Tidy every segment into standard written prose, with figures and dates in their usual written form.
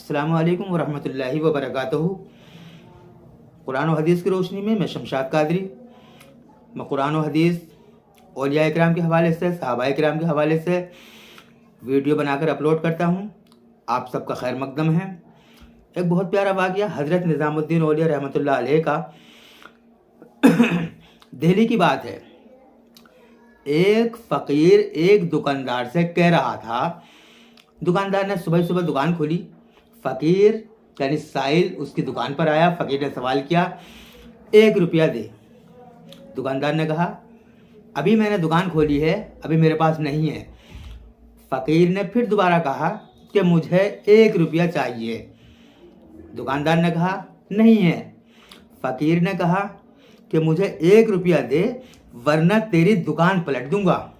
अस्सलामु अलैकुम वरहमतुल्लाहि वबरकातुहू। कुरान और हदीस की रोशनी में मैं शमशाद कादरी। मैं कुरान और हदीस औलिया इकराम के हवाले से, सहाबा इकराम के हवाले से वीडियो बनाकर अपलोड करता हूँ। आप सबका खैर मकदम है। एक बहुत प्यारा वाक़या हज़रत निज़ामुद्दीन औलिया रहमतुल्लाह अलैह का दिल्ली की बात है। एक फ़कीर एक दुकानदार से कह रहा था, दुकानदार ने सुबह सुबह दुकान खोली। फ़कीर यानी साइल उसकी दुकान पर आया। फ़कीर ने सवाल किया, 1 रुपया दे। दुकानदार ने कहा, अभी मैंने दुकान खोली है, अभी मेरे पास नहीं है। फ़कीर ने फिर दोबारा कहा कि मुझे 1 रुपया चाहिए। दुकानदार ने कहा, नहीं है। फ़कीर ने कहा कि मुझे 1 रुपया दे वरना तेरी दुकान पलट दूंगा।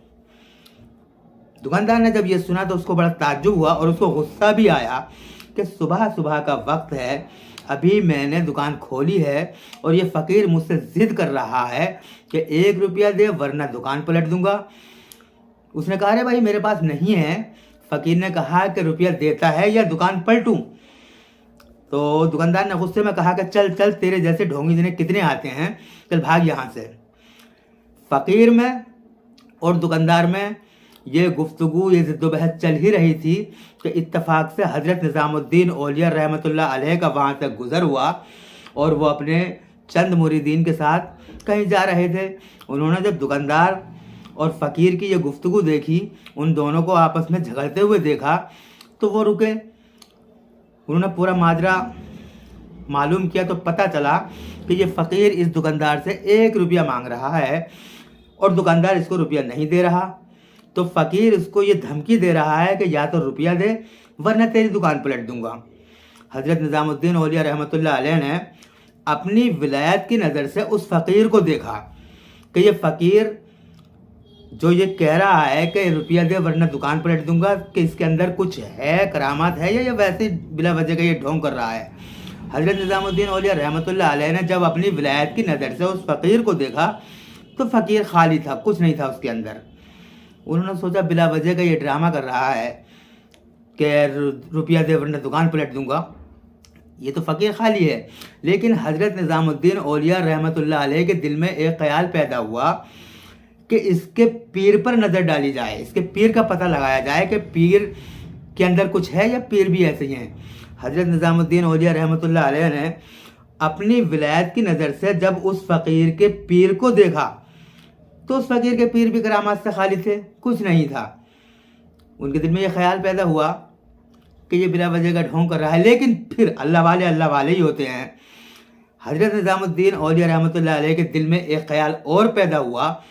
दुकानदार ने जब ये सुना तो उसको बड़ा ताज्जुब हुआ और उसको गुस्सा भी आया कि सुबह सुबह का वक्त है, अभी मैंने दुकान खोली है और ये फ़कीर मुझसे ज़िद कर रहा है कि 1 रुपया दे वरना दुकान पलट दूंगा। उसने कहा, अरे भाई मेरे पास नहीं है। फ़कीर ने कहा कि रुपया देता है या दुकान पलटूं? तो दुकानदार ने गुस्से में कहा कि चल चल, तेरे जैसे ढोंगी जिन्हें कितने आते हैं, चल भाग यहाँ से। फ़कीर में और दुकानदार में ये गुफ्तगू, ये ज़िद्दोबहस चल ही रही थी कि इत्तफाक से हज़रत निज़ामुद्दीन औलिया रहमतुल्लाह अलैह का वहाँ से गुज़र हुआ और वो अपने चंद मुरीदीन के साथ कहीं जा रहे थे। उन्होंने जब दुकानदार और फ़कीर की ये गुफ्तगू देखी, उन दोनों को आपस में झगड़ते हुए देखा, तो वो रुके। उन्होंने पूरा माजरा मालूम किया तो पता चला कि ये फ़कीर इस दुकानदार से 1 रुपया मांग रहा है और दुकानदार इसको रुपया नहीं दे रहा। तो फ़कीर इसको ये धमकी दे रहा है कि या तो रुपया दे वरना तेरी दुकान पलट दूंगा। हज़रत निज़ामुद्दीन औलिया रहमतुल्लाह अलैह ने अपनी विलायत की नज़र से उस फ़कीर को देखा कि ये फ़कीर जो ये कह रहा है कि रुपया दे वरना दुकान पलट दूंगा, कि इसके अंदर कुछ है, करामात है, या ये वैसे बिला वजह का ये ढोंग कर रहा है। हज़रत निज़ामुद्दीन औलिया रहमतुल्लाह अलैह ने जब अपनी विलायत की नज़र से उस फ़कीर को देखा तो फ़कीर खाली था, कुछ नहीं था उसके अंदर। उन्होंने सोचा बिला वजह का ये ड्रामा कर रहा है कि रुपया दे वरना दुकान पलट दूंगा, ये तो फ़कीर खाली है। लेकिन हज़रत निज़ामुद्दीन औलिया रहमतुल्लाह अलैह के दिल में एक ख्याल पैदा हुआ कि इसके पीर पर नज़र डाली जाए, इसके पीर का पता लगाया जाए कि पीर के अंदर कुछ है या पीर भी ऐसे ही हैं। हज़रत निज़ामुद्दीन औलिया रहमतुल्लाह अलैह ने अपनी विलायत की नज़र से जब उस फ़कीर के पीर को देखा तो उस फ़कीर के पीर भी करामात से खाली थे, कुछ नहीं था। उनके दिल में यह ख्याल पैदा हुआ कि ये बिला वजह का ढोंग कर रहा है। लेकिन फिर अल्लाह वाले ही होते हैं। हज़रत निज़ामुद्दीन औलिया रहमतुल्लाह अलैह के दिल में एक ख्याल और पैदा हुआ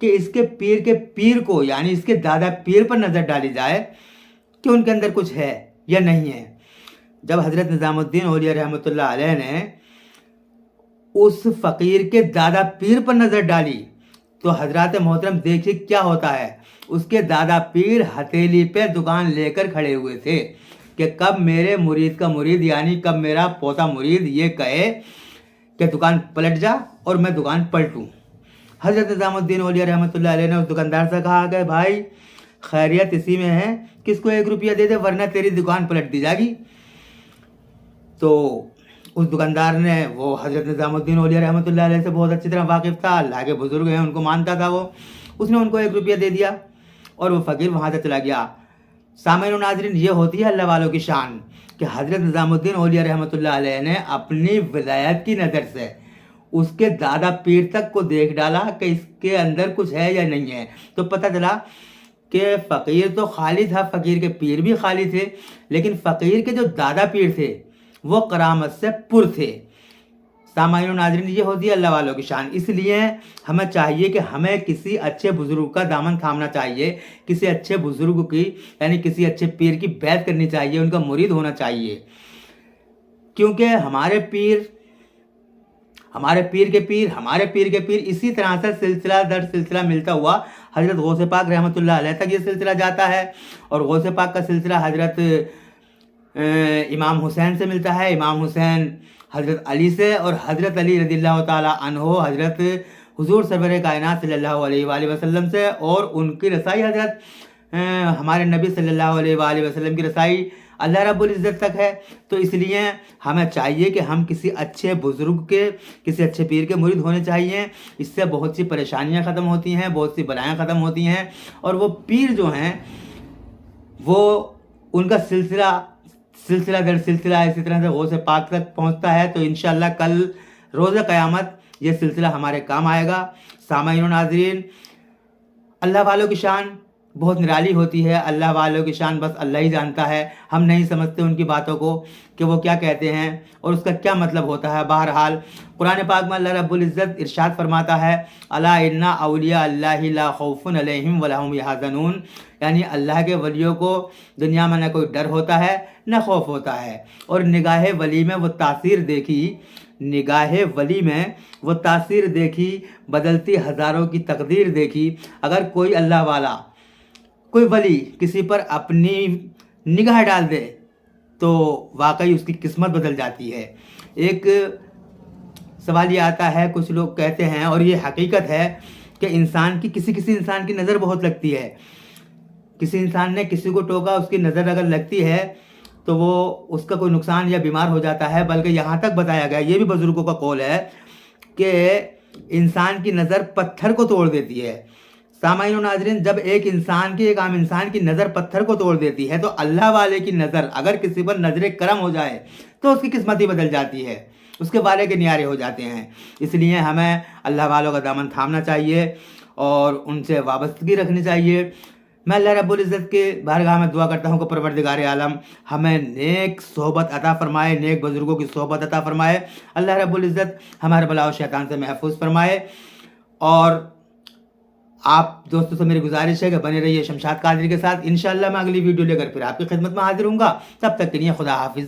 कि इसके पीर के पीर को, यानी इसके दादा पीर पर नज़र डाली जाए कि उनके अंदर कुछ है या नहीं है। जब हज़रत निज़ामुद्दीन औलिया रहमतुल्लाह अलैह ने उस फ़कीर के दादा पीर पर नज़र डाली तो हज़रात मोहतरम देखिए क्या होता है। उसके दादा पीर हथेली पे दुकान लेकर खड़े हुए थे कि कब मेरे मुरीद का मुरीद, यानी कब मेरा पोता मुरीद ये कहे कि दुकान पलट जा और मैं दुकान पलटूँ। हज़रत निज़ामुद्दीन औलिया रहमतुल्लाह अलैह ने उस दुकानदार से कहा कि भाई खैरियत इसी में है, किसको 1 रुपया दे दे वरना तेरी दुकान पलट दी जाएगी। तो उस दुकानदार ने, वो हज़रत निज़ामुद्दीन औलिया रहमतुल्लाह अलैह से बहुत अच्छी तरह वाकिफ़ था, अल्लाह के बुज़ुर्ग हैं, उनको मानता था वो। उसने उनको 1 रुपया दे दिया और वो फ़कीर वहाँ से चला गया। सामईन व नाज़रीन, ये होती है अल्लाह वालों की शान कि हज़रत निज़ामुद्दीन औलिया रहमतुल्लाह अलैह ने अपनी विलायत की नज़र से उसके दादा पीर तक को देख डाला कि इसके अंदर कुछ है या नहीं है। तो पता चला कि फ़कीर तो खाली था, फ़कीर के पीर भी खाली थे, लेकिन फ़कीर के जो दादा पीर थे वो करामत से पुर थे। सामाईन व नाज़रीन, ये होती है अल्लाह वालों की शान। इसलिए हमें चाहिए कि हमें किसी अच्छे बुज़ुर्ग का दामन थामना चाहिए, किसी अच्छे बुज़ुर्ग की, यानी किसी अच्छे पीर की बैत करनी चाहिए, उनका मुरीद होना चाहिए। क्योंकि हमारे पीर के पीर इसी तरह से सिलसिला दर सिलसिला मिलता हुआ हज़रत गौसे पाक रहमतुल्लाह अलैह तक ये सिलसिला जाता है। और गौसे पाक का सिलसिला हज़रत इमाम हुसैन से मिलता है, इमाम हुसैन हज़रत अली से, और हज़रत अली रज़ियल्लाहु ताला अन्हो हज़रत हुज़ूर सरवर कायनात सल्लल्लाहु अलैहि वसल्लम से, और उनकी रसाई हज़रत हमारे नबी सल्लल्लाहु अलैहि वसल्लम की रसाई अल्लाह रब्बुल इज़्ज़त तक है। तो इसलिए हमें चाहिए कि हम किसी अच्छे बुज़ुर्ग के, किसी अच्छे पीर के मुरीद होने चाहिए। इससे बहुत सी परेशानियां ख़त्म होती हैं, बहुत सी बलाएँ ख़त्म होती हैं। और वो पीर जो हैं वो उनका सिलसिला दर सिलसिला इसी तरह से गौसे पाक तक पहुंचता है। तो इंशाअल्लाह कल रोज़ क़यामत ये सिलसिला हमारे काम आएगा। सामाईन व नाज़रीन, अल्लाह वालों की शान बहुत निराली होती है। अल्लाह वालों की शान बस अल्लाह ही जानता है। हम नहीं समझते उनकी बातों को कि वो क्या कहते हैं और उसका क्या मतलब होता है। बहरहाल कुरान पाक में अल्लाह रब्बुल इज़्ज़त इरशाद फरमाता है, अला इन्ना औलिया अल्लाहि ला खौफुन अलैहिम वला हुम यहज़नून, यानी अल्लाह के वलियों को दुनिया में न कोई डर होता है न खौफ होता है। और निगाह वली में वो तासीर देखी, निगाह वली में वो तासीर देखी, बदलती हज़ारों की तकदीर देखी। अगर कोई अल्लाह वाला, कोई वली किसी पर अपनी निगाह डाल दे तो वाकई उसकी किस्मत बदल जाती है। एक सवाल ये आता है, कुछ लोग कहते हैं और ये हकीकत है कि इंसान की किसी इंसान की नज़र बहुत लगती है। किसी इंसान ने किसी को टोका, उसकी नज़र अगर लगती है तो वो उसका कोई नुकसान या बीमार हो जाता है। बल्कि यहाँ तक बताया गया, ये भी बुजुर्गों का कौल है कि इंसान की नज़र पत्थर को तोड़ देती है। सामाईन व नाज़रीन, जब एक आम इंसान की नज़र पत्थर को तोड़ देती है तो अल्लाह वाले की नज़र अगर किसी पर नजर करम हो जाए तो उसकी किस्मत ही बदल जाती है, उसके वाले के न्यारे हो जाते हैं। इसलिए हमें अल्लाह वालों का दामन थामना चाहिए और उनसे वाबस्तगी रखनी चाहिए। मैं अल्लाह रब्बुल इज़्ज़त के बारगाह में दुआ करता हूँ कि परवरदिगार आलम हमें नेक सोहबत अता फरमाए, नेक बुजुर्गों की सोहबत अता फरमाए। अल्लाह रब्बुल इज़्ज़त हमारे बला और शैतान से महफूज फरमाए। और आप दोस्तों से मेरी गुजारिश है कि बने रहिए शमशाद कादरी के साथ। इंशाअल्लाह मैं अगली वीडियो लेकर फिर आपकी खिदमत में हाजिर हूँगा। तब तक के लिए खुदा हाफिज़।